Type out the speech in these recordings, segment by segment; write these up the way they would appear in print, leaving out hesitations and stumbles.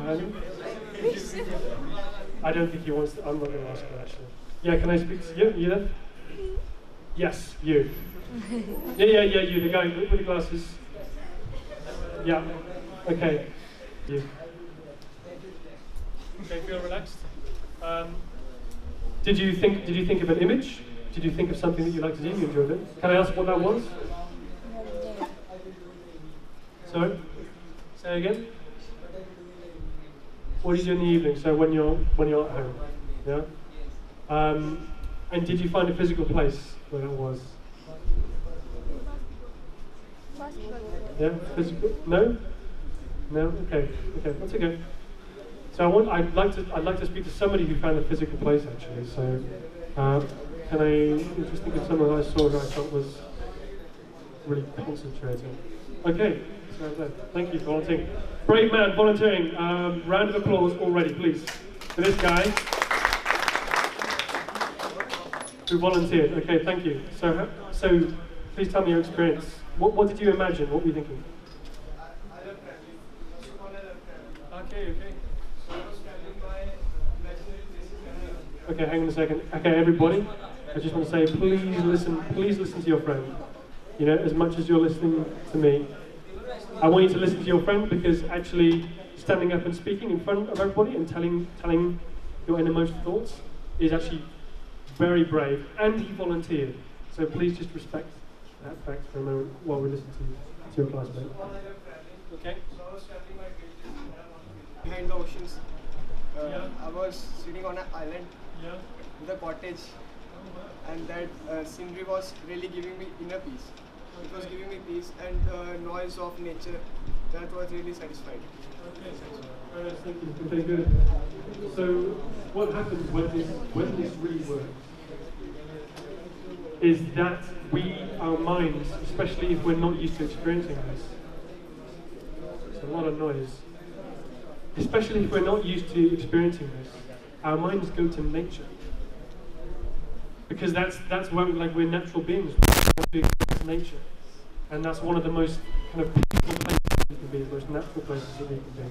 Andy? I don't think he wants to. I'm not going to ask her actually. Yeah, can I speak to you? You there? Yes, you. Yeah, you, the guy with the glasses. Yeah. Okay. You. Okay, feel relaxed. Did you think of an image? Did you think of something that you liked to do? You enjoyed it. Can I ask what that was? Sorry? Say again? What do you do in the evening? So when you're at home, yeah. And did you find a physical place where that was? Yeah, physical. No. No. Okay. Okay, that's okay. So I'd like to speak to somebody who found a physical place actually. So can I just think of someone I saw who I thought was really concentrating? Okay. So thank you for volunteering. Brave man volunteering. Round of applause already, please, for this guy who volunteered. Okay, thank you. So please tell me your experience. What did you imagine? What were you thinking? Okay. Okay, hang on a second. Okay, everybody, I just want to say, please listen to your friend. You know, as much as you're listening to me, I want you to listen to your friend, because actually standing up and speaking in front of everybody and telling your innermost thoughts is actually very brave, and he volunteered. So please just respect that fact for a moment while we listen to your classmate. Okay? Behind the oceans. I was sitting on an island with a cottage, and that scenery was really giving me inner peace. It was giving me peace, and the noise of nature, that was really satisfying. Okay, thank you. Okay, good. So what happens when this really works is that our minds, especially if we're not used to experiencing this, it's a lot of noise. Especially if we're not used to experiencing this, our minds go to nature. Because that's where, like, we're natural beings, we experience nature. And that's one of the most kind of peaceful places we can be, the most natural places that we can be.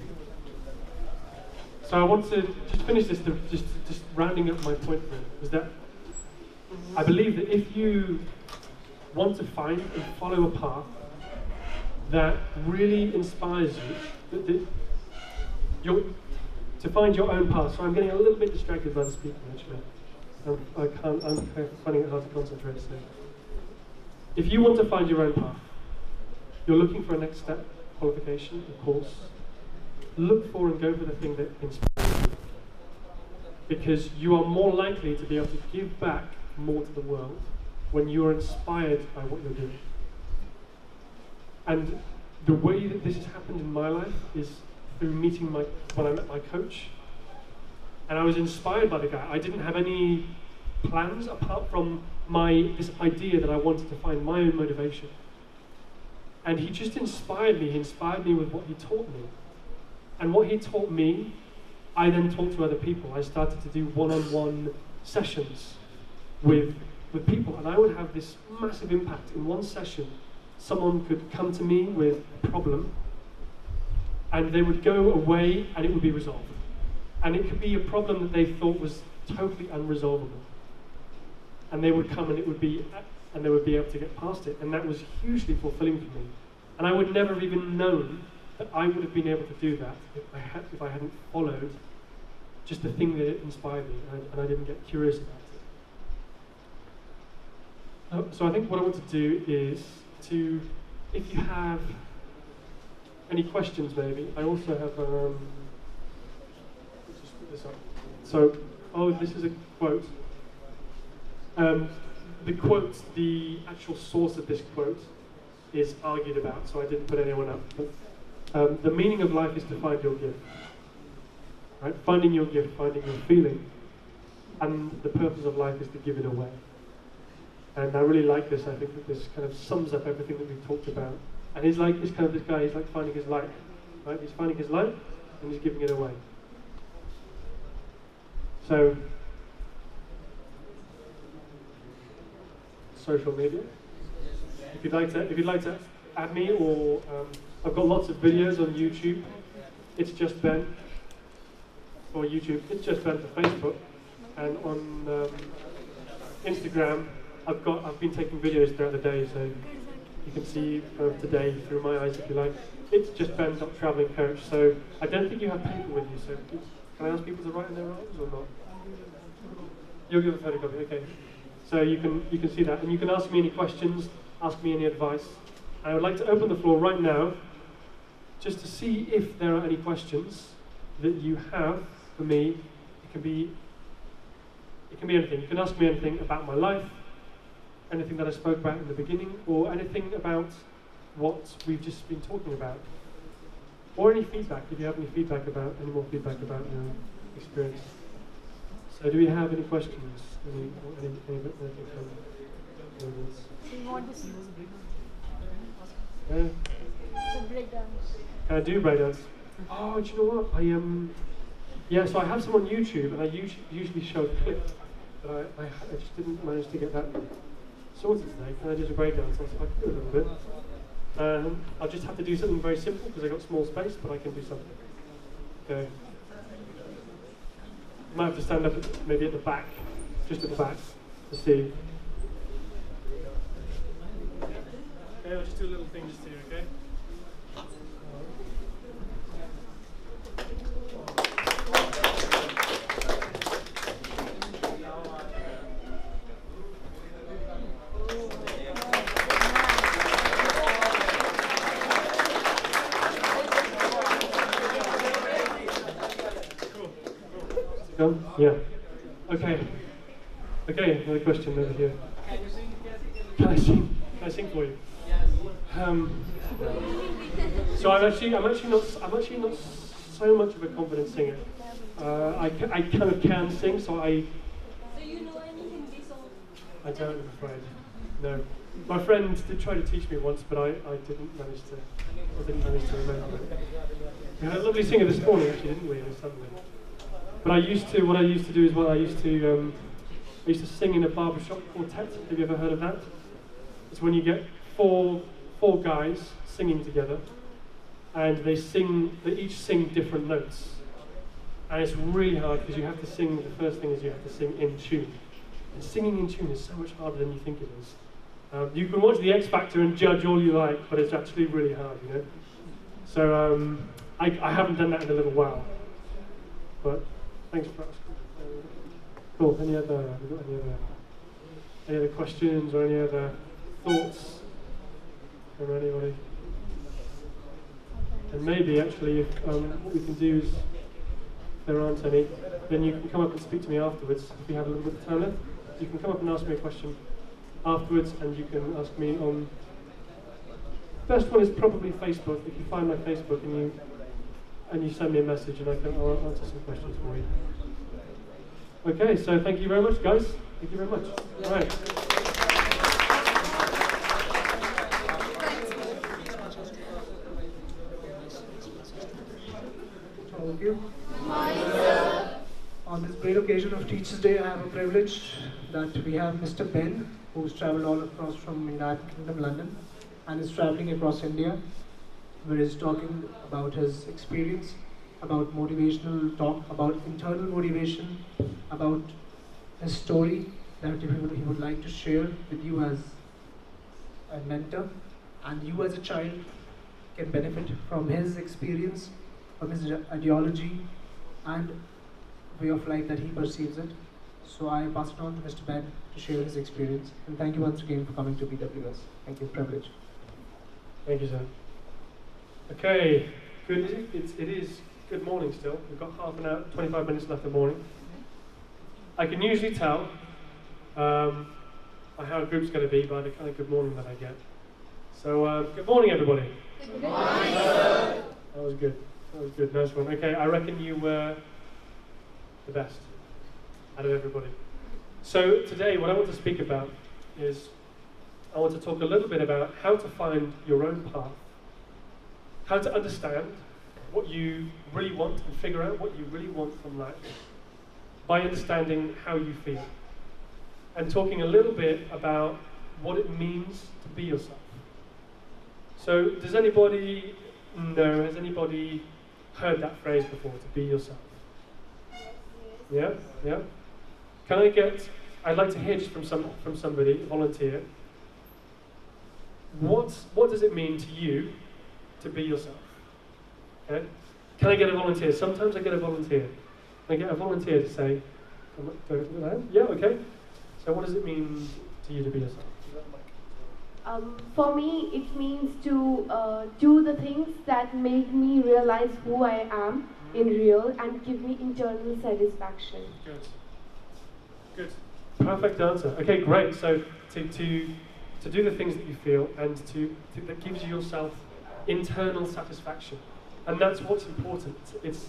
So I want to just finish this, just rounding up my point here, is that I believe that if you want to find and follow a path that really inspires you, to find your own path. So I'm getting a little bit distracted by the speaking actually. I'm finding it hard to concentrate. So if you want to find your own path, you're looking for a next step, qualification, a course, look for and go for the thing that inspires you. Because you are more likely to be able to give back more to the world when you are inspired by what you're doing. And the way that this has happened in my life is through meeting when I met my coach. And I was inspired by the guy. I didn't have any plans apart from this idea that I wanted to find my own motivation. And he just inspired me. He inspired me with what he taught me. And what he taught me, I then taught to other people. I started to do one-on-one sessions with people. And I would have this massive impact. In one session, someone could come to me with a problem, and they would go away and it would be resolved. And it could be a problem that they thought was totally unresolvable. And they would come and they would be able to get past it. And that was hugely fulfilling for me. And I would never have even known that I would have been able to do that if I hadn't followed just the thing that inspired me, and I didn't get curious about it. So I think what I want to do is if you have any questions maybe, I also have, let's just put this up. So, this is a quote. The actual source of this quote is argued about, so I didn't put anyone up. But, the meaning of life is to find your gift. Right? Finding your gift, finding your feeling. And the purpose of life is to give it away. And I really like this. I think that this kind of sums up everything that we've talked about. And he's like this guy, he's like finding his light. Right? He's finding his light and he's giving it away. So, social media. If you'd like to add me, or I've got lots of videos on YouTube. It's just Ben. for YouTube, it's just Ben for Facebook, and on Instagram, I've been taking videos throughout the day, so you can see today through my eyes if you like. It's just Ben.traveling coach. So I don't think you have paper with you. So can I ask people to write in their arms or not? You'll give a photocopy, okay. So you can see that, and you can ask me any questions, ask me any advice. I would like to open the floor right now, just to see if there are any questions that you have for me. It can be anything. You can ask me anything about my life, anything that I spoke about in the beginning, or anything about what we've just been talking about. Or any feedback, if you have any more feedback about your experience. So do we have any questions? Anything from the audience? Do you want to see Yeah. the breakdowns? Can I do breakdowns? Oh, do you know what? Yeah, so I have some on YouTube, and I usually show a clip, but I just didn't manage to get that sorted today. Can I do some breakdowns? I can do a little bit. I'll just have to do something very simple because I've got small space, but I can do something. Okay. Might have to stand up maybe at the back, just at the back, to see. Okay, I'll just do a little thing just here, okay? Yeah. Okay. Okay, another question over here. Can you sing? Can I sing? Can I sing for you? Yes. So I'm actually not so much of a confident singer. I kind of can sing, so So you know any Hindi song? I don't, I'm afraid. No. My friend did try to teach me once, but I didn't manage to remember it. We had a lovely singer this morning, actually, didn't we? Suddenly. But what I used to do is I used to sing in a barbershop quartet. Have you ever heard of that? It's when you get four guys singing together, and they each sing different notes. And it's really hard because you have to sing, the first thing is you have to sing in tune. And singing in tune is so much harder than you think it is. You can watch the X Factor and judge all you like, but it's actually really hard, you know? So I haven't done that in a little while. But thanks for asking. Cool. Have we got any other questions or any other thoughts from anybody? And maybe actually, if what we can do is, if there aren't any, then you can come up and speak to me afterwards. If we have a little bit of time left, you can come up and ask me a question afterwards, and you can ask me on. Best one is probably Facebook. If you find my Facebook and you send me a message, and I'll answer some questions for you. Okay, so thank you very much, guys. Thank you very much. All right. Thank you. On this great occasion of Teachers' Day, I have a privilege that we have Mr. Ben, who's traveled all across from United Kingdom, London, and is traveling across India, where he's talking about his experience, about motivational talk, about internal motivation, about his story that he would like to share with you as a mentor, and you as a child can benefit from his experience, from his ideology and way of life that he perceives it. So I pass it on to Mr. Ben to share his experience. And thank you once again for coming to BWS. Thank you, privilege. Thank you, sir. Okay, good. It is good morning still. We've got half an hour, 25 minutes left of morning. I can usually tell how a group's going to be by the kind of good morning that I get. So, good morning, everybody. Good morning, sir. That was good. That was good. Nice one. Okay, I reckon you were the best out of everybody. So today, what I want to speak about is I want to talk a little bit about how to find your own path, how to understand what you really want and figure out what you really want from life by understanding how you feel, and talking a little bit about what it means to be yourself. So does anybody know, has anybody heard that phrase before, to be yourself? Yeah, yeah. Can I get? I'd like to hear just from somebody, volunteer. What does it mean to you to be yourself? Okay. Can I get a volunteer? Sometimes I get a volunteer. Can I get a volunteer to say, yeah, okay. So what does it mean to you to be yourself? For me, it means to do the things that make me realize who I am in real and give me internal satisfaction. Good. Good. Perfect answer. Okay, great. So to do the things that you feel and that gives you yourself internal satisfaction. And that's what's important. It's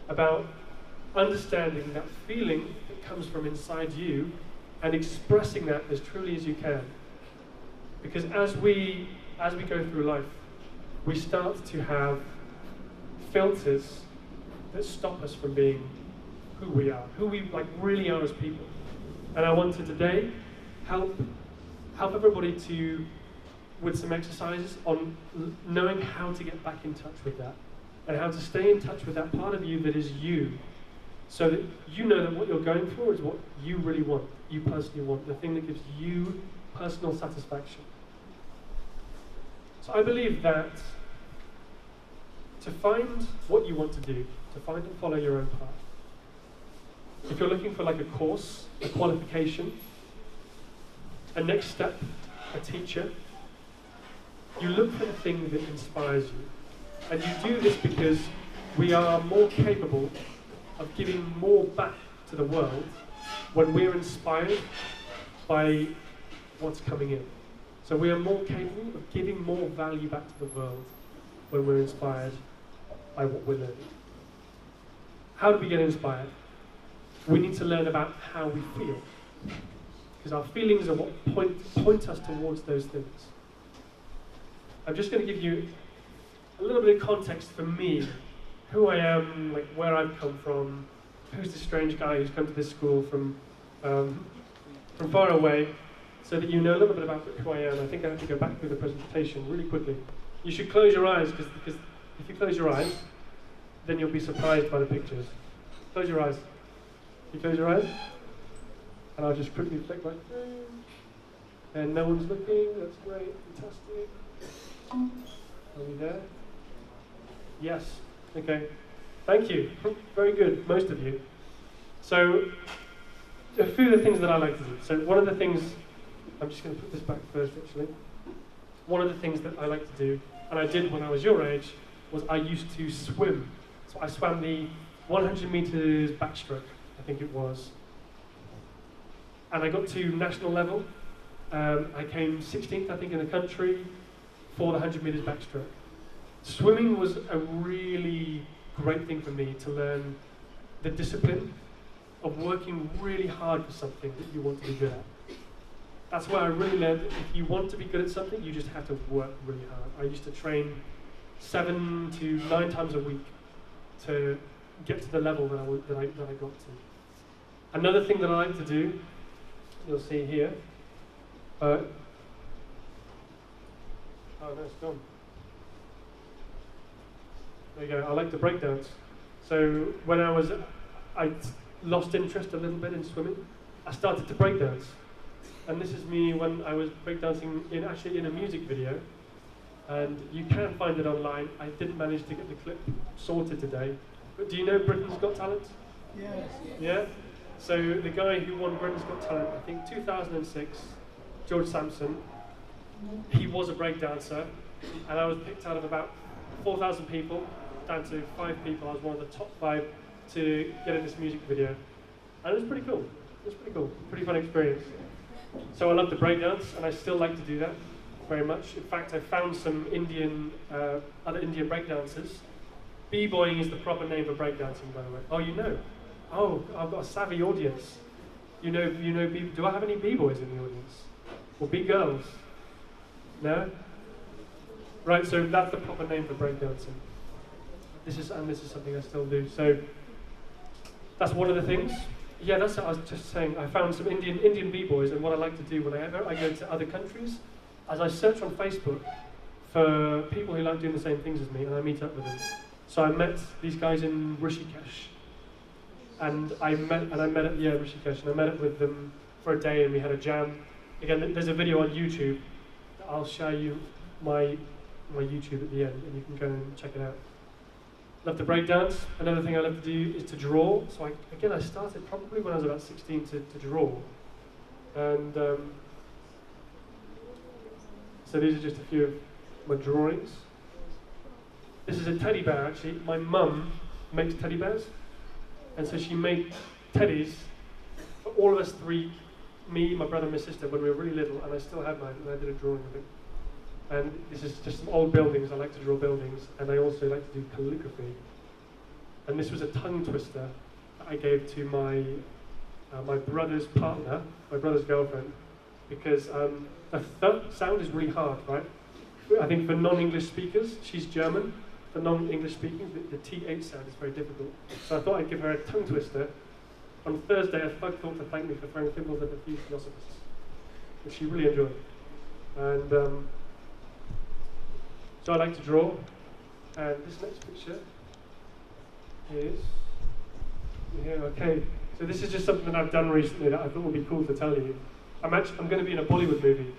about understanding that feeling that comes from inside you and expressing that as truly as you can. Because as we go through life, we start to have filters that stop us from being who we are, who we really are as people. And I want to today help everybody with some exercises on knowing how to get back in touch with that and how to stay in touch with that part of you that is you, so that you know that what you're going for is what you really want, you personally want, the thing that gives you personal satisfaction. So I believe that to find what you want to do, to find and follow your own path, if you're looking for like a course, a qualification, a next step, a teacher, you look for the thing that inspires you. And you do this because we are more capable of giving more back to the world when we're inspired by what's coming in. So we are more capable of giving more value back to the world when we're inspired by what we're learning. How do we get inspired? We need to learn about how we feel, because our feelings are what point us towards those things. I'm just going to give you a little bit of context for me, who I am, like where I've come from, who's the strange guy who's come to this school from far away, so that you know a little bit about who I am. I think I have to go back through the presentation really quickly. You should close your eyes, because if you close your eyes, then you'll be surprised by the pictures. Close your eyes. You close your eyes, and I'll just quickly flick my thing. And no one's looking. That's great. Fantastic. Are we there? Yes. Okay. Thank you. Very good, most of you. So, a few of the things that I like to do. So one of the things, I'm just going to put this back first actually. One of the things that I like to do, and I did when I was your age, was I used to swim. So I swam the 100 meters backstroke, I think it was. And I got to national level. I came 16th, I think, in the country for the 100 meters backstroke. Swimming was a really great thing for me to learn the discipline of working really hard for something that you want to be good at. That's why I really learned that if you want to be good at something, you just have to work really hard. I used to train 7 to 9 times a week to get to the level that I got to. Another thing that I like to do, you'll see here, oh no, it's gone. There you go, I like to breakdance. So when I lost interest a little bit in swimming, I started to breakdance. And this is me when I was breakdancing actually in a music video. And you can find it online. I didn't manage to get the clip sorted today. But do you know Britain's Got Talent? Yes. Yeah? So the guy who won Britain's Got Talent, I think 2006, George Sampson, he was a breakdancer. And I was picked out of about 4,000 people down to 5 people. I was one of the top 5 to get in this music video. And it was pretty cool. It was pretty cool. Pretty fun experience. So I love to breakdance, and I still like to do that very much. In fact, I found some other Indian breakdancers. B-boying is the proper name for breakdancing, by the way. Oh, you know? Oh, I've got a savvy audience. You know. Do I have any B-boys in the audience? Or B-girls? No? Right, so that's the proper name for breakdancing. This is something I still do. So that's one of the things. Yeah, that's what I was just saying. I found some Indian b-boys, and what I like to do whenever I go to other countries, as I search on Facebook for people who like doing the same things as me, and I meet up with them. So I met these guys in Rishikesh. and I met at Rishikesh, and I met up with them for a day, and we had a jam. Again, there's a video on YouTube. I'll show you my YouTube at the end, and you can go and check it out. Love to break dance. Another thing I love to do is to draw. So I started probably when I was about 16 to draw. And so these are just a few of my drawings. This is a teddy bear, actually. My mum makes teddy bears. And so she made teddies for all of us three, me, my brother and my sister, when we were really little, and I still have mine, and I did a drawing of it. And this is just some old buildings. I like to draw buildings, and I also like to do calligraphy. And this was a tongue twister that I gave to my my brother's partner, my brother's girlfriend, because the th sound is really hard, right? I think for non-English speakers, she's German. For non-English speakers, the TH sound is very difficult. So I thought I'd give her a tongue twister. On Thursday, a thug thought to thank me for throwing thimbles at a few philosophers, which she really enjoyed. And so I like to draw, and this next picture is here. Okay, so this is just something that I've done recently that I thought would be cool to tell you. I'm going to be in a Bollywood movie,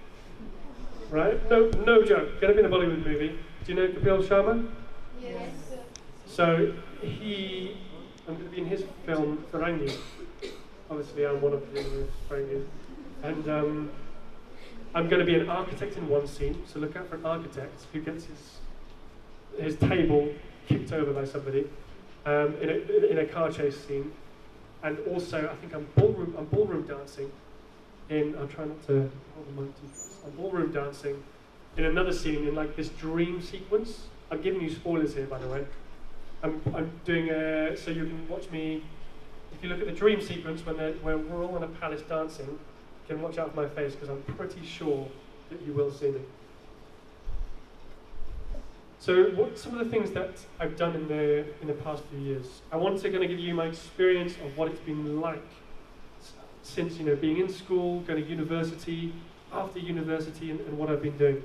right? No joke. Going to be in a Bollywood movie. Do you know Kapil Sharma? Yes. So I'm going to be in his film Parangi. Obviously, I'm one of the Parangi, and I'm going to be an architect in one scene. So look out for an architect who gets his table kicked over by somebody in a car chase scene, and also I think I'm ballroom dancing. I'm trying not to hold the mic too close. I'm ballroom dancing in another scene in like this dream sequence. I'm giving you spoilers here, by the way. I'm doing so you can watch me. If you look at the dream sequence when we're all in a palace dancing, you can watch out for my face because I'm pretty sure that you will see me. So what some of the things that I've done in the past few years? I want to kind of give you my experience of what it's been like since being in school, going to university, after university, and what I've been doing.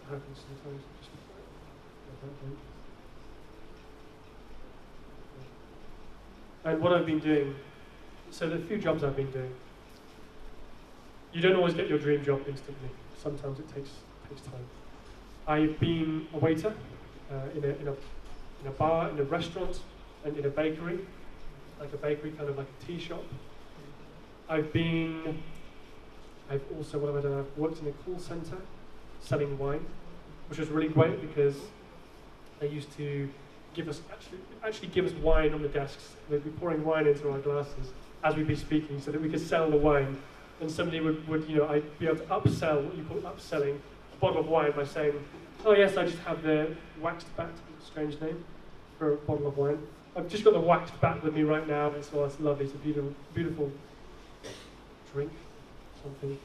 What happens sometimes? And what I've been doing. So the few jobs I've been doing. You don't always get your dream job instantly. Sometimes it takes time. I've been a waiter in a bar, in a restaurant, and in a bakery, kind of like a tea shop. I've also, what have I done? I've worked in a call center selling wine, which was really great because they used to actually give us wine on the desks. They'd be pouring wine into our glasses as we'd be speaking so that we could sell the wine. And somebody would I'd be able to upsell, what you call upselling, a bottle of wine by saying, oh yes, I just have the waxed bat, strange name, for a bottle of wine. I've just got the waxed bat with me right now, and it's lovely, it's a beautiful, beautiful drink, something.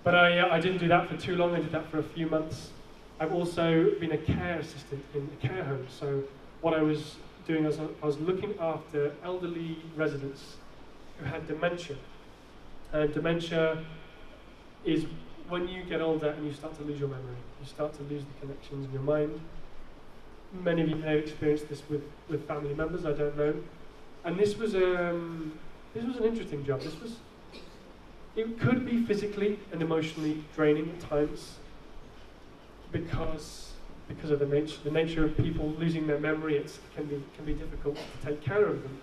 But I didn't do that for too long, I did that for a few months. I've also been a care assistant in a care home, so what I was doing is I was looking after elderly residents who had dementia. And dementia is when you get older and you start to lose your memory, you start to lose the connections in your mind. Many of you may have experienced this with family members, I don't know. And this was an interesting job. It could be physically and emotionally draining at times because of the nature of people losing their memory. It can be difficult to take care of them.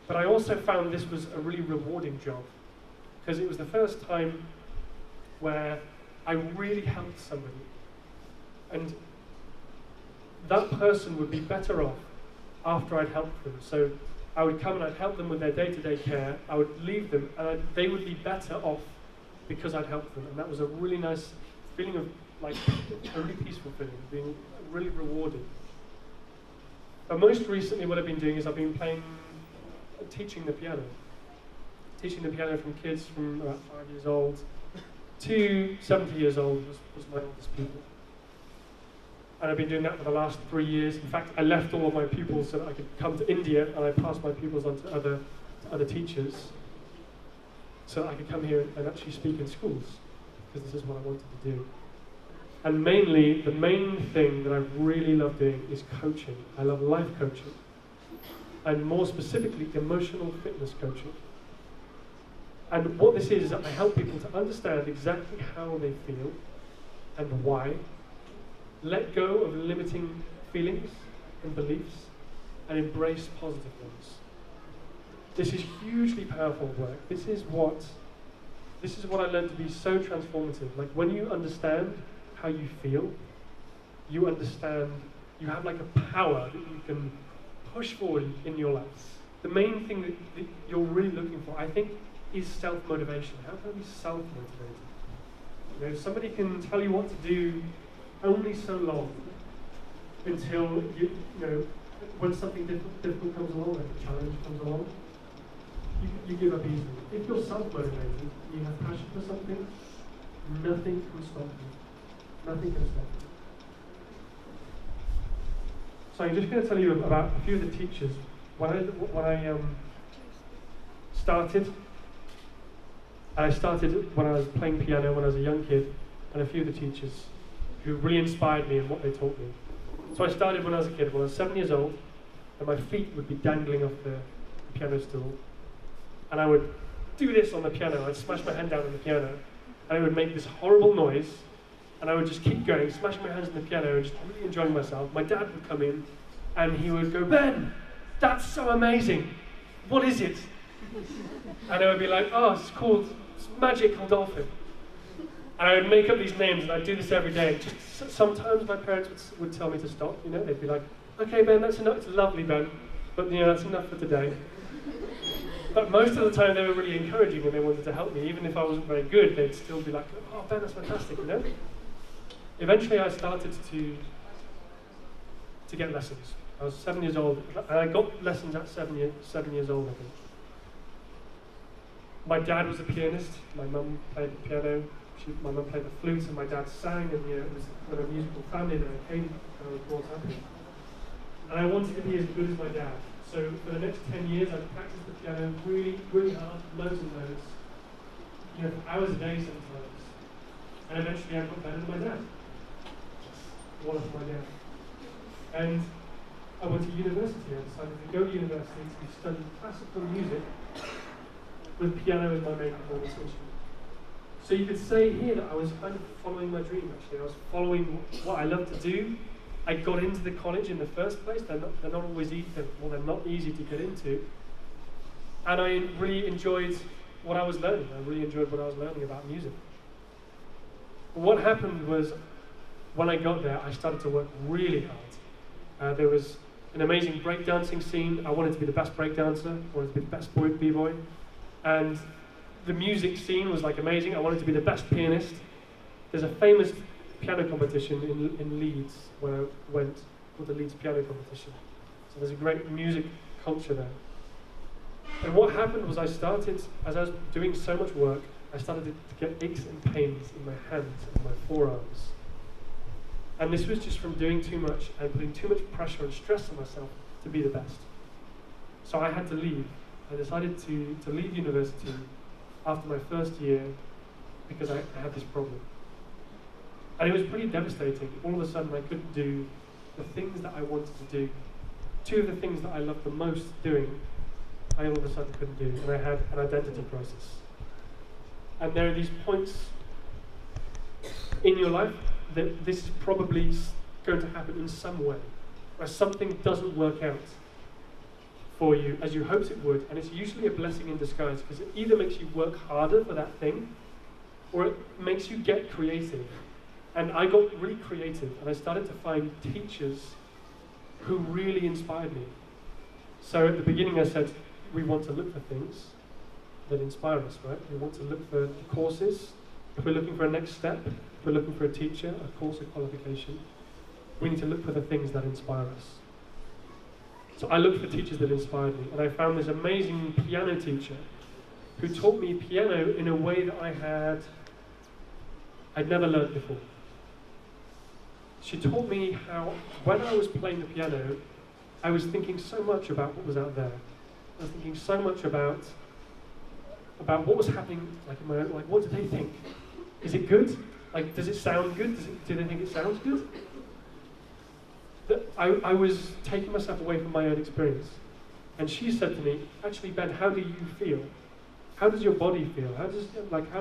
But I also found this was a really rewarding job because it was the first time where I really helped somebody. And that person would be better off after I'd helped them. So I would come and I'd help them with their day-to-day care. I would leave them and they would be better off because I'd helped them. And that was a really nice feeling of like a really peaceful feeling, being really rewarded. But most recently what I've been doing is I've been teaching the piano. Teaching the piano from kids from about 5 years old to 70 years old was my oldest pupil. And I've been doing that for the last 3 years. In fact, I left all of my pupils so that I could come to India and I passed my pupils on to other teachers so that I could come here and actually speak in schools because this is what I wanted to do. And mainly, the main thing that I really love doing is coaching. I love life coaching. and more specifically, emotional fitness coaching. And what this is that I help people to understand exactly how they feel and why, let go of limiting feelings and beliefs, and embrace positive ones. This is hugely powerful work. This is what I learned to be so transformative. Like when you understand how you feel, you understand, you have like a power that you can push forward in your life. The main thing that you're really looking for, I think, is self-motivation. How can I be self-motivated? You know, somebody can tell you what to do only so long until you know when something difficult comes along, like a challenge comes along, you give up easily. If you're self-motivated, you have passion for something, nothing can stop you. Nothing can stop you. So I'm just going to tell you about a few of the teachers. When I started when I was playing piano when I was a young kid, and a few of the teachers who really inspired me in what they taught me. So I started when I was a kid. When I was 7 years old, and my feet would be dangling off the piano stool, and I would do this on the piano. I'd smash my hand down on the piano, and I would make this horrible noise, and I would just keep going, smashing my hands on the piano, and just really enjoying myself. My dad would come in, and he would go, "Ben, that's so amazing. What is it?" And I would be like, "Oh, it's magical dolphin." And I would make up these names, and I'd do this every day. Just sometimes my parents would tell me to stop. You know, they'd be like, "Okay, Ben, that's enough. It's lovely, Ben, but you know, that's enough for today." But most of the time, they were really encouraging, and they wanted to help me. Even if I wasn't very good, they'd still be like, "Oh, Ben, that's fantastic," you know. Eventually, I started to get lessons. I was 7 years old, and I got lessons at 7 years old, I think. My dad was a pianist. My mum played the piano. My mum played the flute, and my dad sang, and it was kind of a musical family that I was brought up in. And I wanted to be as good as my dad. So for the next 10 years, I practiced the piano really, really hard, loads and loads, you know, for hours a day sometimes. And eventually, I got better than my dad. One of my dad. And I went to university. I decided to go to university to study classical music with piano as my main performance instrument. So you could say here that I was kind of following my dream, actually. I was following what I love to do. I got into the college in the first place. They're not always easy, they're not easy to get into. And I really enjoyed what I was learning. I really enjoyed what I was learning about music. But what happened was, when I got there, I started to work really hard. There was an amazing breakdancing scene. I wanted to be the best breakdancer. I wanted to be the best b-boy. And the music scene was like amazing. I wanted to be the best pianist. There's a famous piano competition in Leeds where I went, called the Leeds Piano Competition. So there's a great music culture there. And what happened was as I was doing so much work, I started to get aches and pains in my hands and my forearms. And this was just from doing too much and putting too much pressure and stress on myself to be the best. So I had to leave. I decided to leave university after my first year because I had this problem. And it was pretty devastating. All of a sudden I couldn't do the things that I wanted to do. Two of the things that I loved the most doing, I all of a sudden couldn't do. And I had an identity crisis. And there are these points in your life that this is probably going to happen in some way, where something doesn't work out for you as you hoped it would, and it's usually a blessing in disguise, because it either makes you work harder for that thing, or it makes you get creative. And I got really creative, and I started to find teachers who really inspired me. So at the beginning I said, we want to look for things that inspire us, right? We want to look for courses. If we're looking for a next step, if we're looking for a teacher, a course, a qualification, we need to look for the things that inspire us. So I looked for teachers that inspired me, and I found this amazing piano teacher who taught me piano in a way that I'd never learned before. She taught me how, when I was playing the piano, I was thinking so much about what was out there. I was thinking so much about what was happening, like in my own, like what do they think? Is it good? Like, does it sound good? Do they think it sounds good? I was taking myself away from my own experience. And she said to me, actually, Ben, how do you feel? How does your body feel? How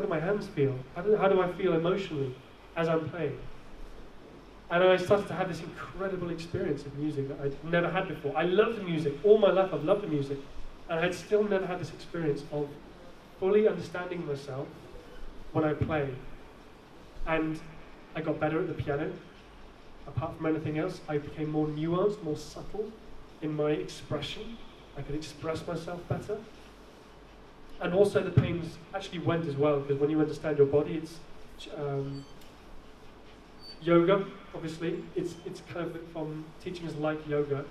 do my hands feel? How do I feel emotionally as I'm playing? And I started to have this incredible experience of music that I'd never had before. I loved music. All my life I've loved the music. And I had still never had this experience of fully understanding myself when I play. And I got better at the piano. Apart from anything else, I became more nuanced, more subtle in my expression. I could express myself better. And also the pains actually went as well, because when you understand your body, it's yoga, obviously. It's kind of from teachings like yoga,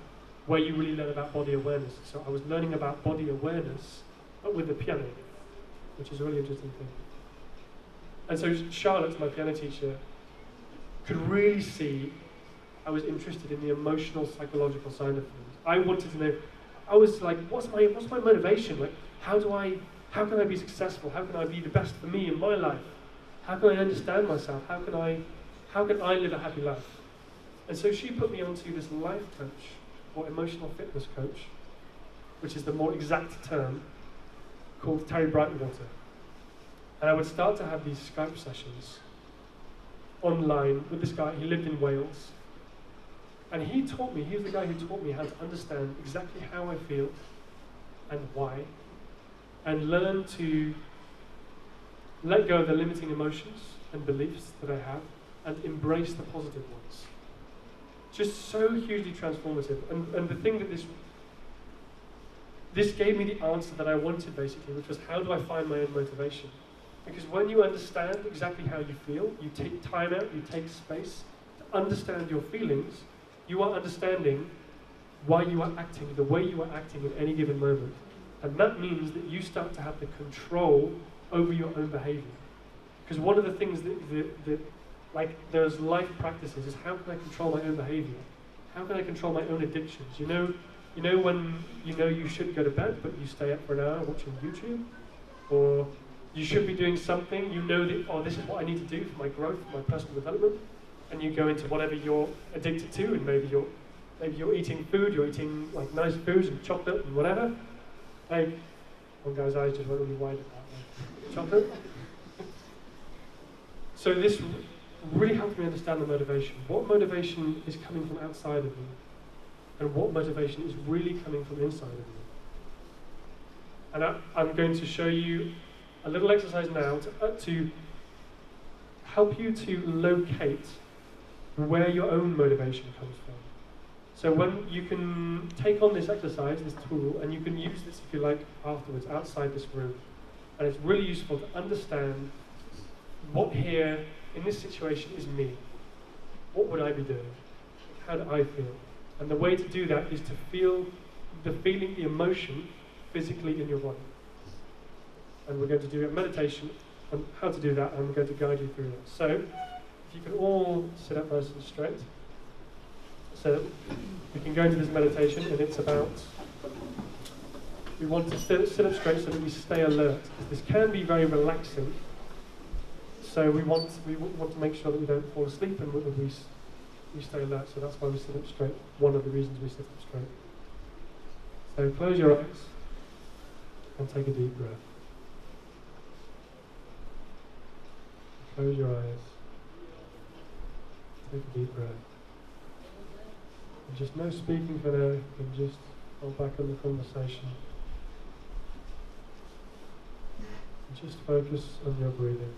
where you really learn about body awareness. So I was learning about body awareness, but with the piano, which is a really interesting thing. And so Charlotte, my piano teacher, could really see I was interested in the emotional, psychological side of things. I wanted to know. I was like, what's my motivation? Like, how can I be successful? How can I be the best for me in my life? How can I understand myself? How can I live a happy life? And so she put me onto this life coach, or emotional fitness coach, which is the more exact term, called Terry Brightwater. And I would start to have these Skype sessions online with this guy. He lived in Wales. And he was the guy who taught me how to understand exactly how I feel and why, and learn to let go of the limiting emotions and beliefs that I have and embrace the positive ones. Just so hugely transformative. And the thing that this gave me the answer that I wanted, basically, which was, how do I find my own motivation? Because when you understand exactly how you feel, you take time out, you take space to understand your feelings, you are understanding why you are acting the way you are acting in any given moment. And that means that you start to have the control over your own behavior. Because one of the things that like those life practices is, how can I control my own behavior? How can I control my own addictions? You know when you should go to bed, but you stay up for an hour watching YouTube? Or you should be doing something, you know that, oh, this is what I need to do for my growth, for my personal development, and you go into whatever you're addicted to, and maybe you're eating food, you're eating like nice foods and chocolate and whatever. Like, one guy's eyes just went really wide at that, like, chocolate. So this really helped me understand the motivation. What motivation is coming from outside of me, and what motivation is really coming from inside of me. And I'm going to show you a little exercise now to help you to locate where your own motivation comes from. So when you can take on this exercise, this tool, and you can use this, if you like, afterwards, outside this room. And it's really useful to understand what here, in this situation, is me. What would I be doing? How do I feel? And the way to do that is to feel the feeling, the emotion, physically in your body. And we're going to do a meditation on how to do that, and I'm going to guide you through that. So, if you can all sit up nice and straight. So we can go into this meditation, and it's about, we want to sit up straight so that we stay alert. This can be very relaxing, so we want to make sure that we don't fall asleep and we stay alert. So that's why we sit up straight. One of the reasons we sit up straight. So close your eyes and take a deep breath. Close your eyes. Take a deep breath. And just no speaking for now, and just hold back on the conversation. And just focus on your breathing.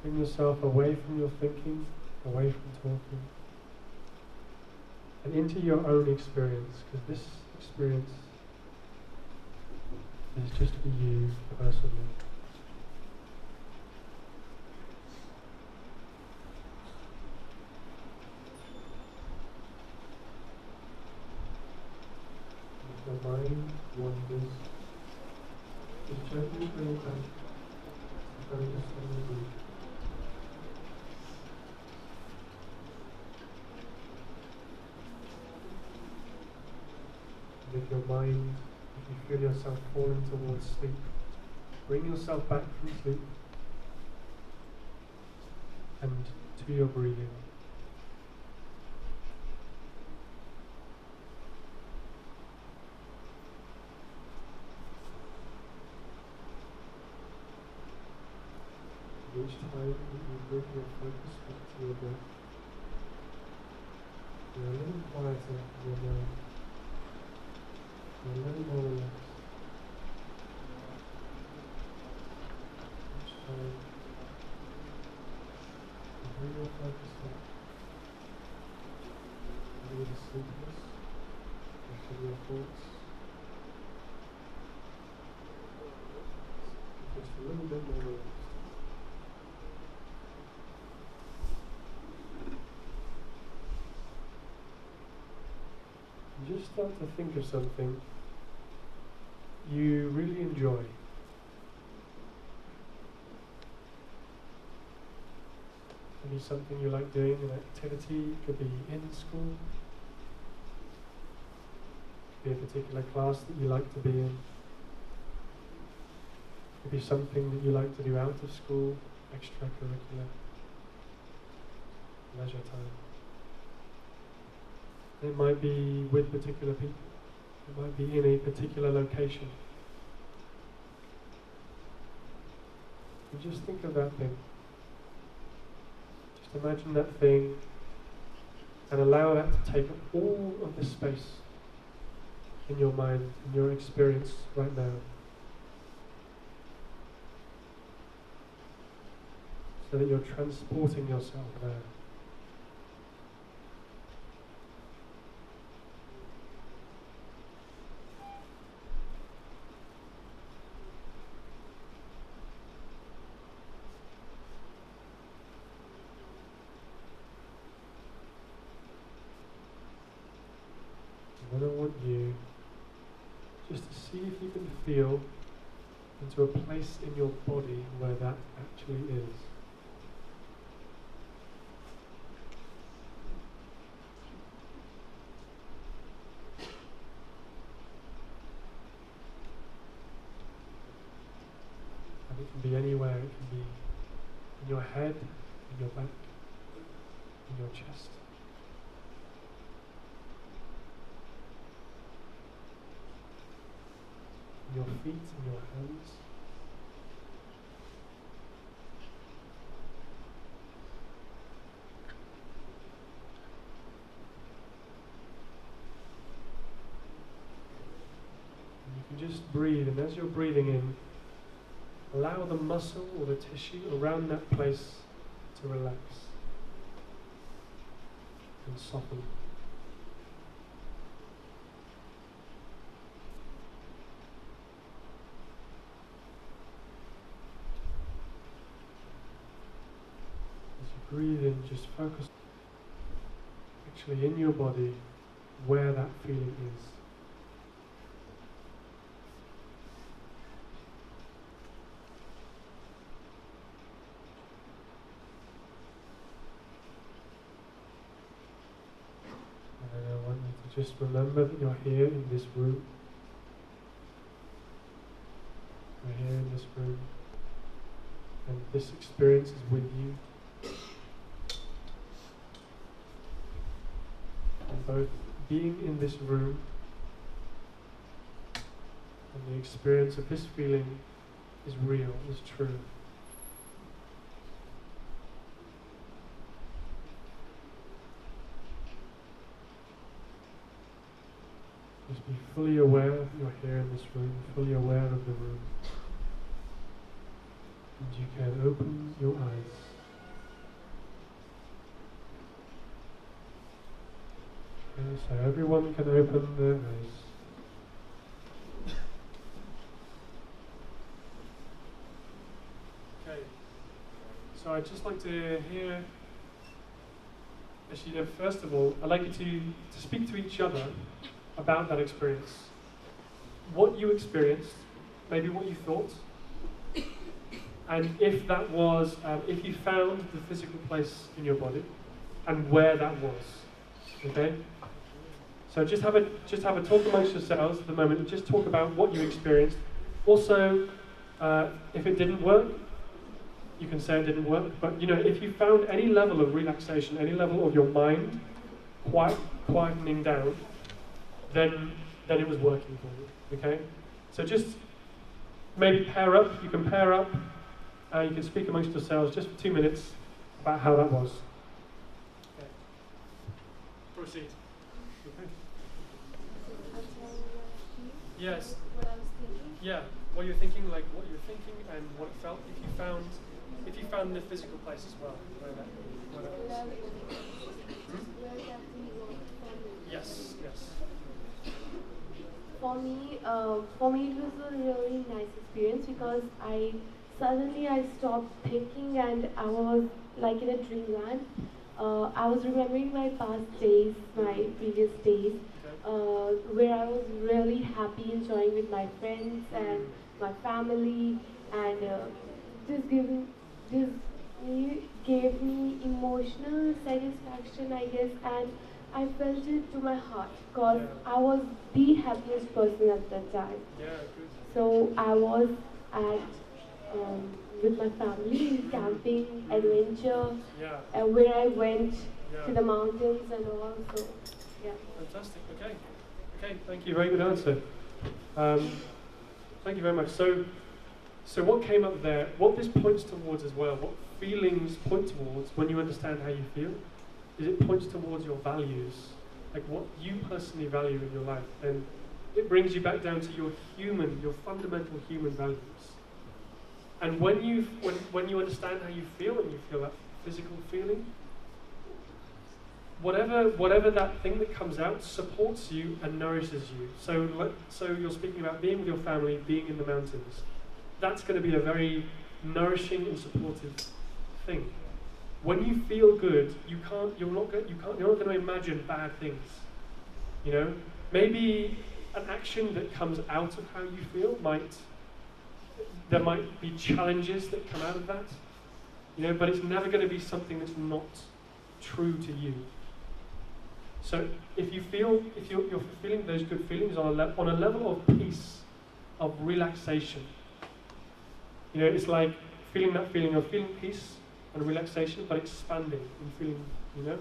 Bring yourself away from your thinking, away from talking, and into your own experience, because this experience is just for you personally. If your mind wanders, just gently bring it back to focus on your breathing. With your mind, if you feel yourself falling towards sleep, bring yourself back from sleep and to your breathing. each time that you bring your focus back to your breath, you're a little quieter in your mind. You're a little more relaxed. Each time you bring your focus back, maybe the sleepiness of your thoughts. Just a little bit more relaxed. And just start to think of something you really enjoy. Maybe something you like doing, an activity, it could be in school, it could be a particular class that you like to be in. It could be something that you like to do out of school, extracurricular, leisure time. It might be with particular people. It might be in a particular location. And just think of that thing. Just imagine that thing and allow that to take up all of the space in your mind, in your experience right now. So that you're transporting yourself there. And then I want you just to see if you can feel into a place in your body where that actually is. It can be anywhere. It can be in your head, in your back, in your chest. In your feet, in your hands. And you can just breathe, and as you're breathing in, allow the muscle or the tissue around that place to relax and soften. As you breathe in, just focus actually in your body where that feeling is. Just remember that you're here in this room. You're here in this room. And this experience is with you. And both being in this room and the experience of this feeling is real, is true. Just be fully aware that you're here in this room, fully aware of the room. And you can open your eyes. Okay, so everyone can open their eyes. Okay, so I'd just like to hear, actually, first of all, I'd like you to speak to each other about that experience. What you experienced, maybe what you thought, and if that was, if you found the physical place in your body, and where that was. Okay? So just have a talk amongst yourselves at the moment, and just talk about what you experienced. Also, if it didn't work, you can say it didn't work, but if you found any level of relaxation, any level of your mind quietening down, then it was working for you, okay? So just maybe pair up. You can pair up You can speak amongst yourselves just for 2 minutes about how that was. Okay. Proceed. Okay. Yes. What I was thinking. Yeah. What you're thinking, like what you're thinking, and what it felt. If you found the physical place as well, where that was. Yes. Yes. For me, it was a really nice experience because I stopped thinking and I was like in a dreamland. I was remembering my past days, my previous days, where I was really happy, enjoying with my friends and my family, and this gave me emotional satisfaction, I guess, and I felt it to my heart because I was the happiest person at that time. Yeah, good. So I was at with my family camping, adventure, where I went to the mountains and all. So yeah. Fantastic. Okay. Thank you. Very good answer. Thank you very much. So what came up there? What this points towards as well? What feelings point towards when you understand how you feel? Is it points towards your values, like what you personally value in your life, and it brings you back down to your fundamental human values. And when you understand how you feel and you feel that physical feeling, whatever that thing that comes out supports you and nourishes you. So you're speaking about being with your family, being in the mountains. That's going to be a very nourishing and supportive thing. When you feel good, you're not going to imagine bad things. You know, maybe an action that comes out of how you feel there might be challenges that come out of that. You know, but it's never going to be something that's not true to you. So if you're feeling those good feelings on a level of peace, of relaxation, you know, it's like feeling that feeling of feeling peace and relaxation, but expanding and feeling, you know,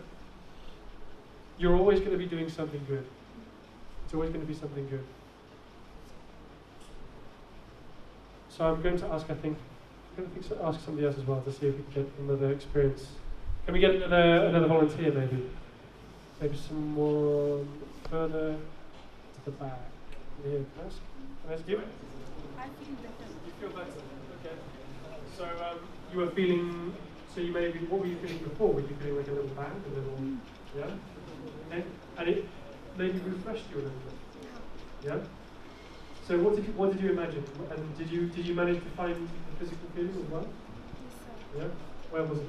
you're always going to be doing something good. It's always going to be something good. So I'm going to ask ask somebody else as well to see if we can get another experience. Can we get another volunteer maybe? Maybe someone further to the back. Here, can I ask you? I feel better. You feel better? Okay. So you were feeling, what were you feeling before? Were you feeling like a little bad, yeah? And it maybe refreshed you a little bit? Yeah? So what did you imagine? And did you manage to find the physical feeling as well? Yes, sir. Yeah? Where was it?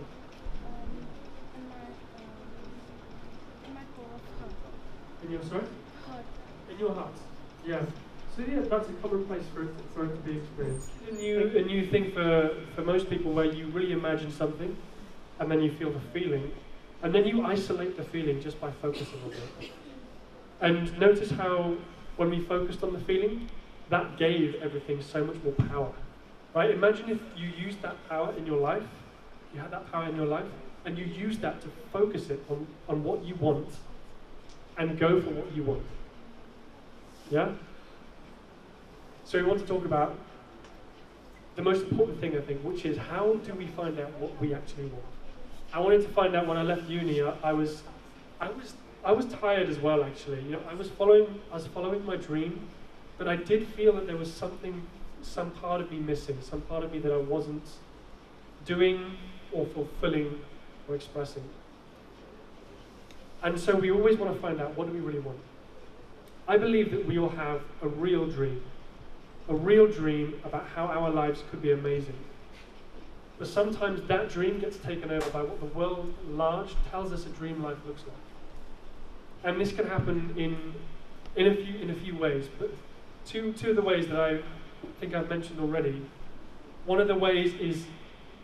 In my core of heart. In your heart? Heart. In your heart. Yeah. So yeah, that's a common place for it to be experienced. A new thing for most people where you really imagine something and then you feel the feeling and then you isolate the feeling just by focusing on it. And notice how when we focused on the feeling, that gave everything so much more power. Right? Imagine if you used that power in your life, you had that power in your life, and you used that to focus it on what you want and go for what you want. Yeah? So we want to talk about the most important thing, I think, which is how do we find out what we actually want? I wanted to find out when I left uni. I was tired as well, actually. You know, I was following my dream, but I did feel that there was some part of me missing, some part of me that I wasn't doing or fulfilling or expressing. And so we always want to find out, what do we really want? I believe that we all have a real dream about how our lives could be amazing. But sometimes that dream gets taken over by what the world at large tells us a dream life looks like. And this can happen in a few ways, but two of the ways that I think I've mentioned already. One of the ways is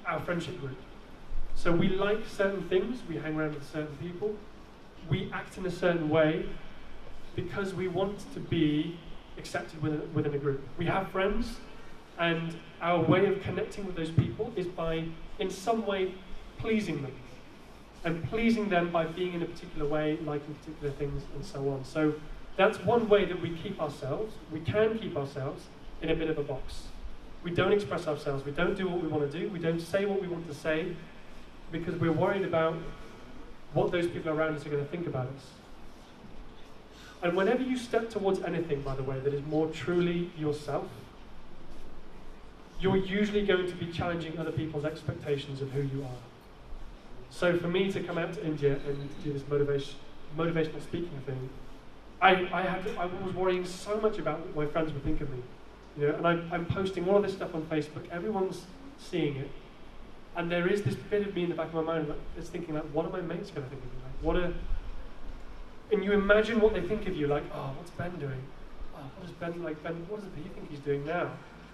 our friendship group. So we like certain things, we hang around with certain people, we act in a certain way because we want to be accepted within a group. We have friends, and our way of connecting with those people is by, in some way, pleasing them. And pleasing them by being in a particular way, liking particular things, and so on. So that's one way that we can keep ourselves in a bit of a box. we don't express ourselves, we don't do what we want to do, we don't say what we want to say, because we're worried about what those people around us are going to think about us. And whenever you step towards anything, by the way, that is more truly yourself, you're usually going to be challenging other people's expectations of who you are. So for me to come out to India and do this motivational speaking thing, I was worrying so much about what my friends would think of me. You know, and I'm posting all of this stuff on Facebook, everyone's seeing it, and there is this bit of me in the back of my mind that's thinking, like, what are my mates going to think of me? Like, and you imagine what they think of you, like, oh, what's Ben doing? Oh, what does Ben, like, Ben, what does he think he's doing now?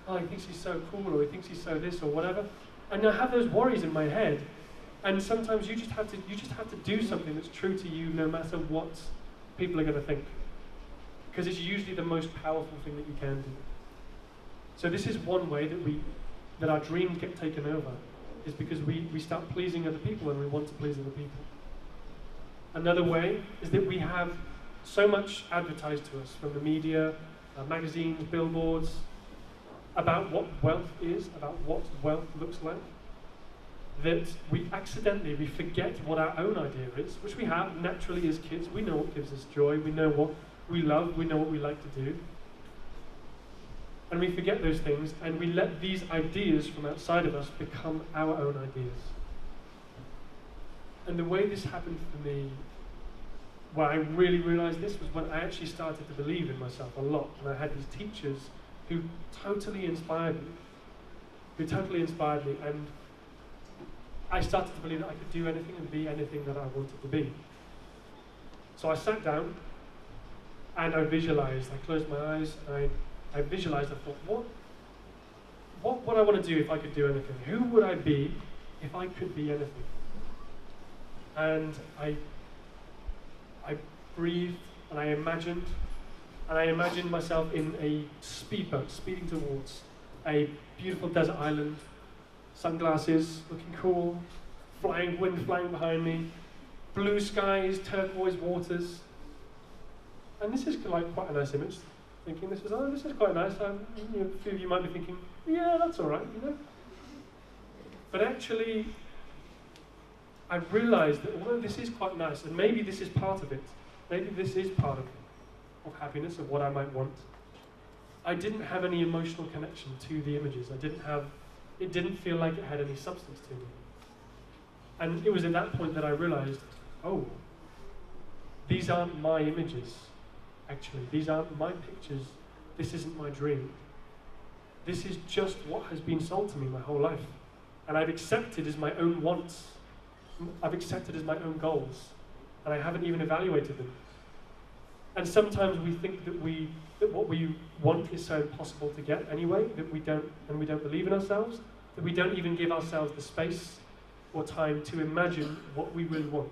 Oh, he thinks he's so cool, or he thinks he's so this, or whatever. And I have those worries in my head, and sometimes you just have to do something that's true to you, no matter what people are going to think, because it's usually the most powerful thing that you can do. So this is one way that our dreams get taken over, is because we start pleasing other people and we want to please other people. Another way is that we have so much advertised to us from the media, magazines, billboards, about what wealth is, about what wealth looks like, that we forget what our own idea is, which we have naturally as kids. We know what gives us joy, we know what we love, we know what we like to do. And we forget those things, and we let these ideas from outside of us become our own ideas. And the way this happened for me, where I really realized this, was when I actually started to believe in myself a lot. And I had these teachers who totally inspired me. And I started to believe that I could do anything and be anything that I wanted to be. So I sat down and I visualized. I closed my eyes and I visualized. I thought, what would I want to do if I could do anything? Who would I be if I could be anything? And I breathed and I imagined myself in a speedboat speeding towards a beautiful desert island, sunglasses, looking cool, wind flying behind me, blue skies, turquoise waters. And this is like quite a nice image. Thinking this is quite nice. A few of you might be thinking, yeah, that's all right, you know. But actually, I realised that although this is quite nice, and maybe this is part of it, maybe this is part of happiness, of what I might want, I didn't have any emotional connection to the images. It didn't feel like it had any substance to me. And it was at that point that I realised, oh, these aren't my images, actually. These aren't my pictures. This isn't my dream. This is just what has been sold to me my whole life. And I've accepted as my own wants. I've accepted as my own goals. And I haven't even evaluated them. And sometimes we think that what we want is so impossible to get anyway, that we don't believe in ourselves, that we don't even give ourselves the space or time to imagine what we really want.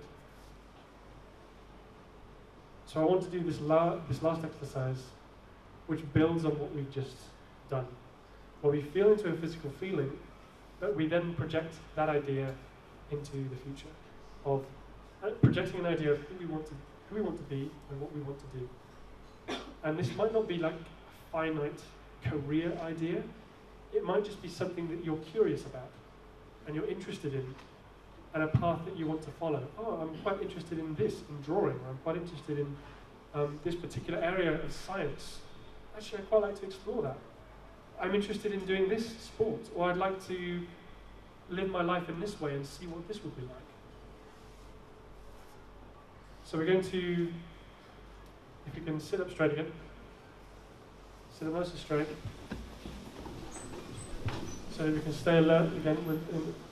So I want to do this last exercise, which builds on what we've just done, where we feel into a physical feeling, but we then project that idea into the future, of projecting an idea of who we want to be and what we want to do. And this might not be like a finite career idea. It might just be something that you're curious about and you're interested in, and a path that you want to follow. Oh, I'm quite interested in this, in drawing. I'm quite interested in this particular area of science. Actually, I'd quite like to explore that. I'm interested in doing this sport, or I'd like to live my life in this way and see what this would be like. So we're going to, if you can sit up straight again, sit up nice and straight, so that we can stay alert again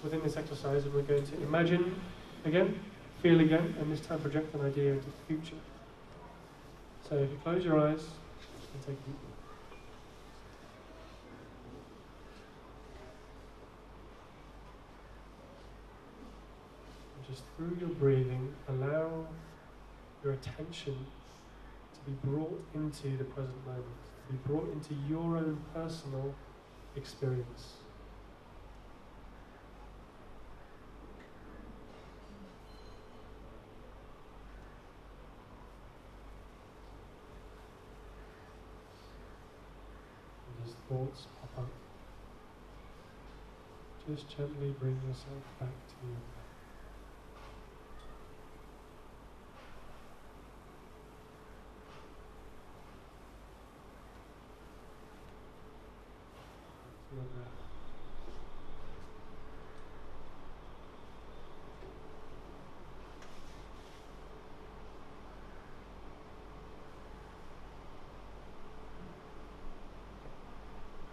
within this exercise, and we're going to imagine again, feel again, and this time project an idea into the future. So if you close your eyes and take a deep breath. And just through your breathing, allow your attention to be brought into the present moment, to be brought into your own personal experience. And as thoughts pop up, Just gently bring yourself back to your breath. To your breath.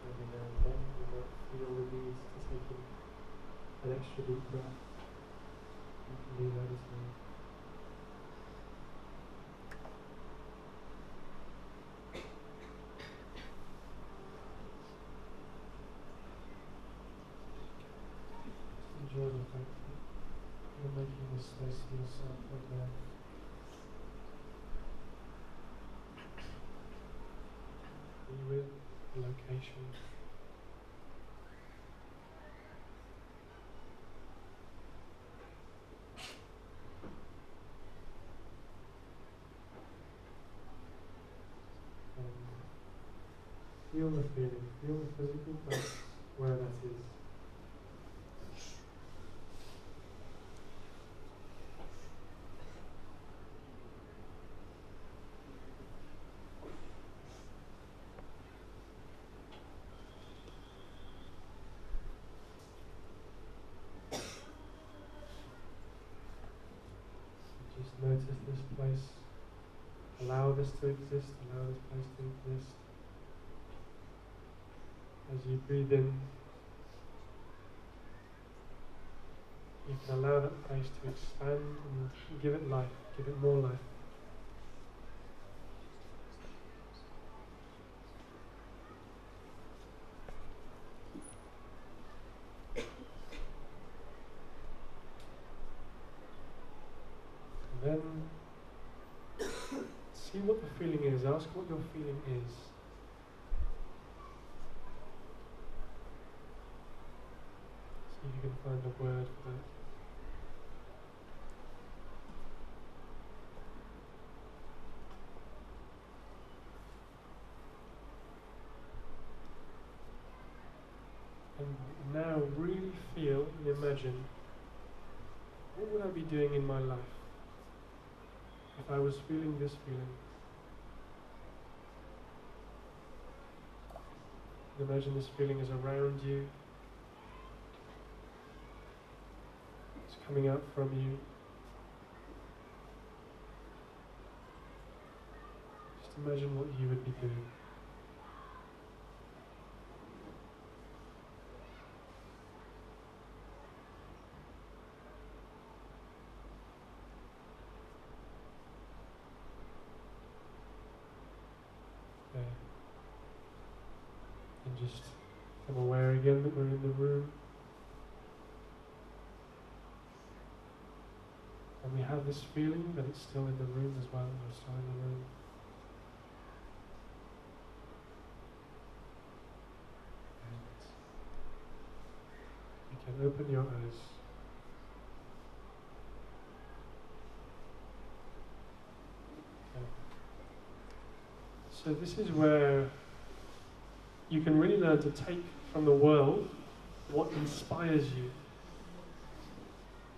Every now and then you might feel the need to take an extra deep breath. You can do that as well. Enjoy the fact that you're making this space for yourself right now. Be with the location. Feel the feeling, feel the physical place where that is. Just notice this place. Allow this to exist, allow this place to exist. As you breathe in, you can allow that place to expand and give it life, give it more life. And then see what the feeling is, ask what your feeling is. See if you can find a word for that. And now really feel and imagine, what would I be doing in my life if I was feeling this feeling? And imagine this feeling is around you. It's coming out from you. Just imagine what you would be doing. And just become aware again that we're in the room. And we have this feeling that it's still in the room as well. We're still in the room. And you can open your eyes. Okay. So this is where you can really learn to take from the world what inspires you.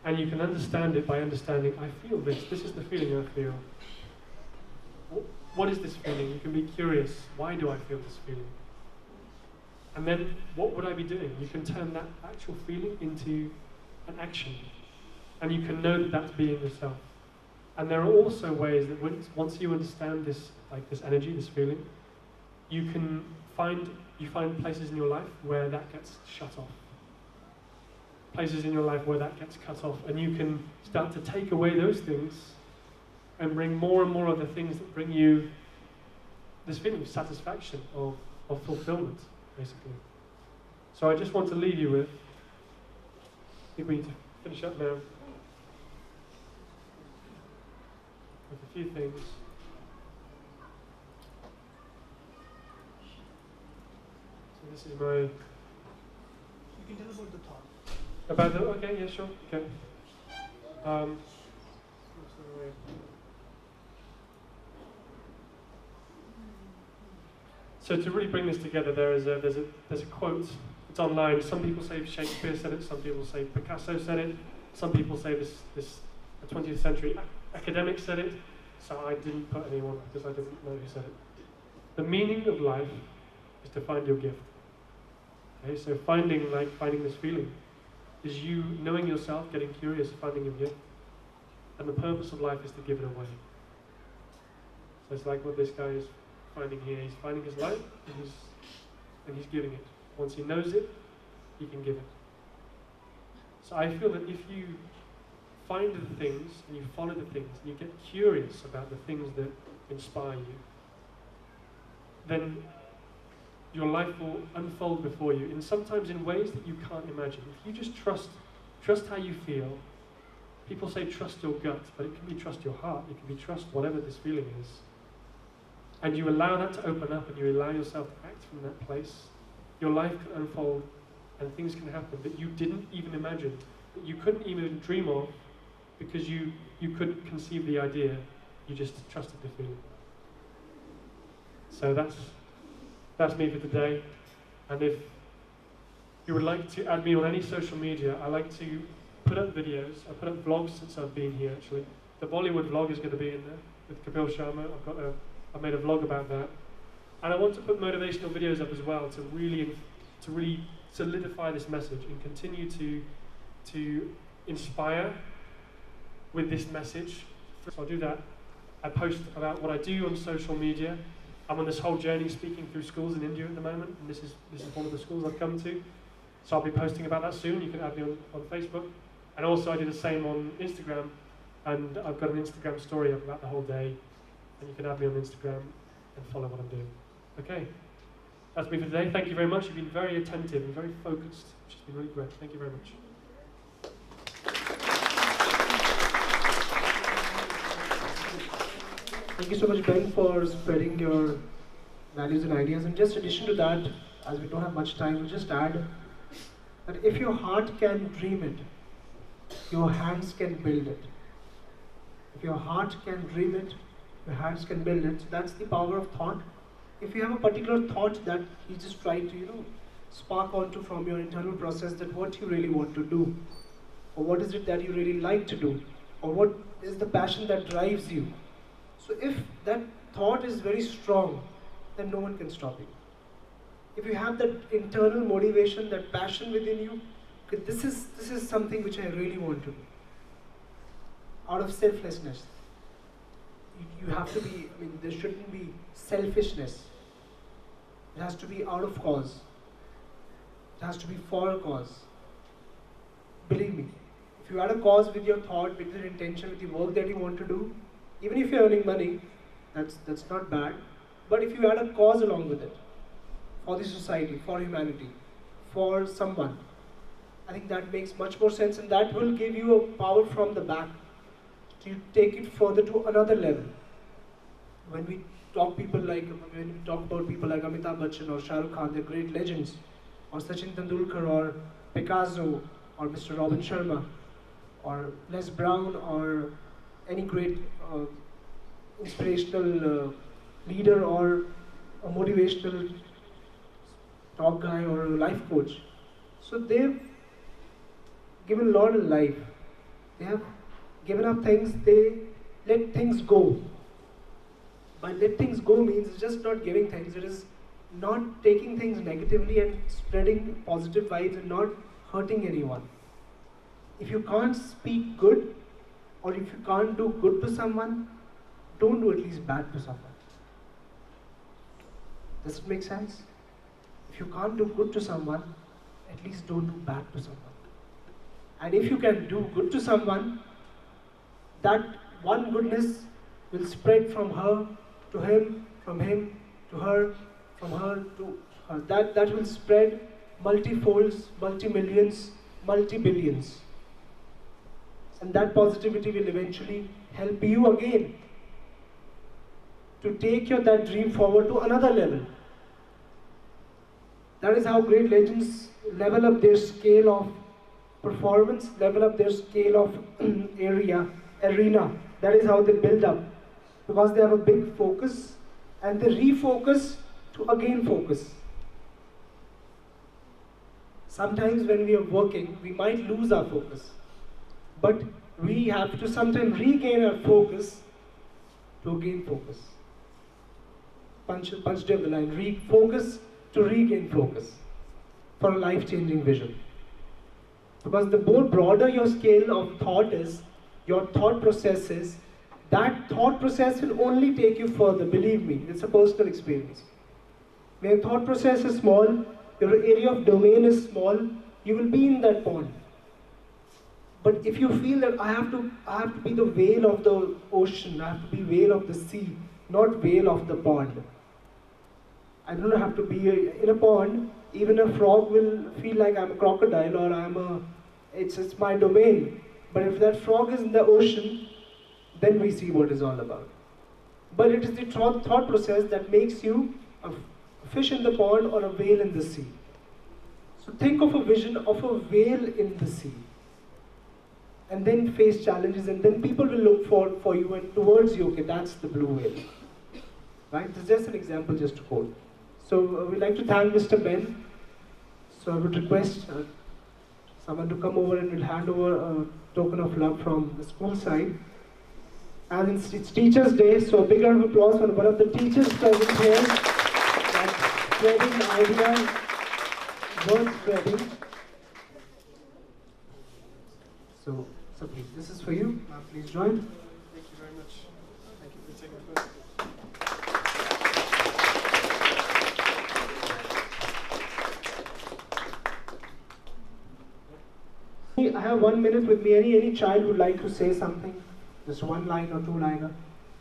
And you can understand it by understanding, I feel this is the feeling I feel. What is this feeling? You can be curious, why do I feel this feeling? And then, what would I be doing? You can turn that actual feeling into an action. And you can know that that's being yourself. And there are also ways that once you understand this, like this energy, this feeling, you find places in your life where that gets shut off. Places in your life where that gets cut off, and you can start to take away those things and bring more and more of the things that bring you this feeling of satisfaction, of fulfillment, basically. So I just want to leave you with, I think we need to finish up now, with a few things. So this is my... You can tell about the thought. About the... Okay, yeah, sure, okay. So to really bring this together, there's a quote it's online. Some people say Shakespeare said it, some people say Picasso said it, some people say this a 20th century academic said it, so I didn't put anyone because I didn't know who said it. The meaning of life is to find your gift. Okay, so finding this feeling is you knowing yourself, getting curious, finding your gift, and the purpose of life is to give it away. So it's like what this guy is finding here. He's finding his life and he's giving it. Once he knows it, he can give it. So I feel that if you find the things and you follow the things and you get curious about the things that inspire you, then your life will unfold before you, and sometimes in ways that you can't imagine. If you just trust how you feel. People say trust your gut, but it can be trust your heart. It can be trust whatever this feeling is. And you allow that to open up and you allow yourself to act from that place, your life can unfold and things can happen that you didn't even imagine, that you couldn't even dream of because you couldn't conceive the idea, you just trusted the feeling. So that's me for today. And if you would like to add me on any social media, I like to put up videos. I put up vlogs since I've been here actually. The Bollywood vlog is going to be in there with Kapil Sharma. I've made a vlog about that. And I want to put motivational videos up as well to really solidify this message and continue to inspire with this message. So I'll do that. I post about what I do on social media. I'm on this whole journey speaking through schools in India at the moment, and this is one of the schools I've come to. So I'll be posting about that soon. You can add me on Facebook. And also I do the same on Instagram, and I've got an Instagram story up about the whole day, and you can add me on Instagram and follow what I'm doing. Okay, that's me for today. Thank you very much. You've been very attentive and very focused, which has been really great. Thank you very much. Thank you so much, Ben, for spreading your values and ideas. And just in addition to that, as we don't have much time, we'll just add that if your heart can dream it, your hands can build it. If your heart can dream it, your hands can build it. So that's the power of thought. If you have a particular thought that you just try to, spark onto from your internal process, that what you really want to do, or what is it that you really like to do, or what is the passion that drives you. So if that thought is very strong, then no one can stop you. If you have that internal motivation, that passion within you, okay, this is something which I really want to do. Out of selflessness. You have to be, there shouldn't be selfishness. It has to be out of cause. It has to be for a cause. Believe me, if you had a cause with your thought, with your intention, with the work that you want to do, even if you're earning money, that's not bad. But if you had a cause along with it, for the society, for humanity, for someone, I think that makes much more sense, and that will give you a power from the back to take it further to another level. When we talk about people like Amitabh Bachchan or Shah Rukh Khan, they're great legends, or Sachin Tendulkar or Picasso or Mr. Robin Sharma or Les Brown or any great inspirational leader or a motivational talk guy or a life coach. So they've given a lot of life. They have given up things, they let things go. By let things go means it's just not giving things, it is not taking things negatively and spreading positive vibes and not hurting anyone. If you can't speak good, or if you can't do good to someone, don't do at least bad to someone. Does it make sense? If you can't do good to someone, at least don't do bad to someone. And if you can do good to someone, that one goodness will spread from her to him to her, from her to her. That will spread multifolds, multi-millions, multi-billions. And that positivity will eventually help you again to take that dream forward to another level. That is how great legends level up their scale of performance, level up their scale of arena. That is how they build up. Because they have a big focus and they refocus to again focus. sometimes when we are working, we might lose our focus. But we have to sometimes regain our focus to gain focus. Punch day of the line, focus to regain focus for a life-changing vision. Because the more broader your scale of thought is, your thought process is, that thought process will only take you further, believe me, it's a personal experience. When your thought process is small, your area of domain is small, you will be in that pond. But if you feel that I have to be the whale of the ocean, I have to be whale of the sea, not whale of the pond. I don't have to be in a pond. Even a frog will feel like I'm a crocodile or it's my domain. But if that frog is in the ocean, then we see what it's all about. But it is the thought process that makes you a fish in the pond or a whale in the sea. So think of a vision of a whale in the sea. And then face challenges, and then people will look for you and towards you, okay, that's the blue whale. Right? This is just an example just to quote. So we'd like to thank Mr. Ben. So I would request someone to come over and we'll hand over a token of love from the school side. And it's Teachers' Day, so a big round of applause for one of the teachers present here. That's spreading the idea, worth spreading. So please, this is for you. Please join. Thank you very much. Thank you for taking the first. I have 1 minute with me. Any child would like to say something? Just one line or two liner?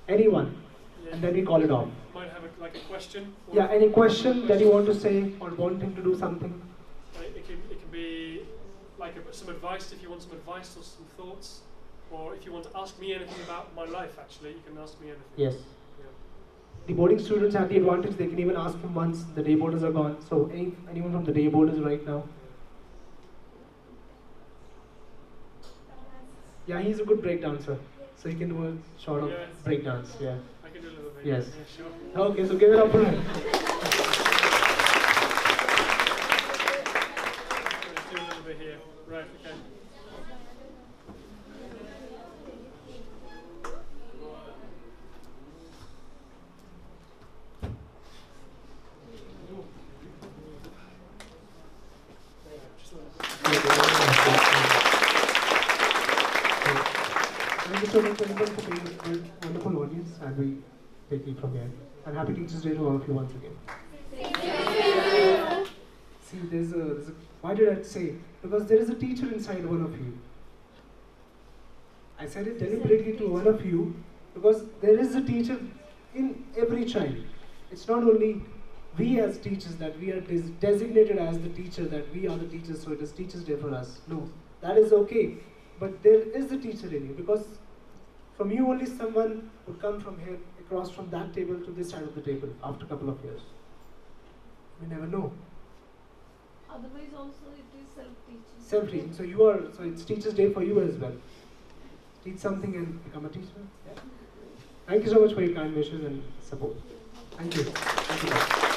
Anyone? Yeah. And then we call it off. Might have a question? Yeah, any question that you want to say or wanting to do something? It can be like some advice if you want some advice or some thoughts, or if you want to ask me anything about my life, actually, you can ask me anything. Yes. Yeah. The boarding students have the advantage, they can even ask him once the day boarders are gone. So anyone from the day boarders right now? Yeah, he's a good break dancer. So he can do a short of break dance. Yeah. I can do a little bit. Yes. Yeah, sure. Okay, so give it up for him. Let's do a little bit here. Right, okay. Thank you so much everyone for being a wonderful audience, and we take it from here. And happy Teachers' Day to all of you once again. See, there's a why did I say? Because there is a teacher inside one of you. I said it deliberately to one of you because there is a teacher in every child. It's not only we as teachers that we are designated as the teacher, that we are the teachers, so it is Teachers' Day for us. No, that is okay. But there is a teacher in you, because from you only someone would come from here, across from that table to this side of the table after a couple of years. We never know. Otherwise also it is self-teaching. Self-teaching. So it's Teachers' Day for you as well. Teach something and become a teacher. Yeah. Thank you so much for your kind wishes and support. Thank you. Thank you.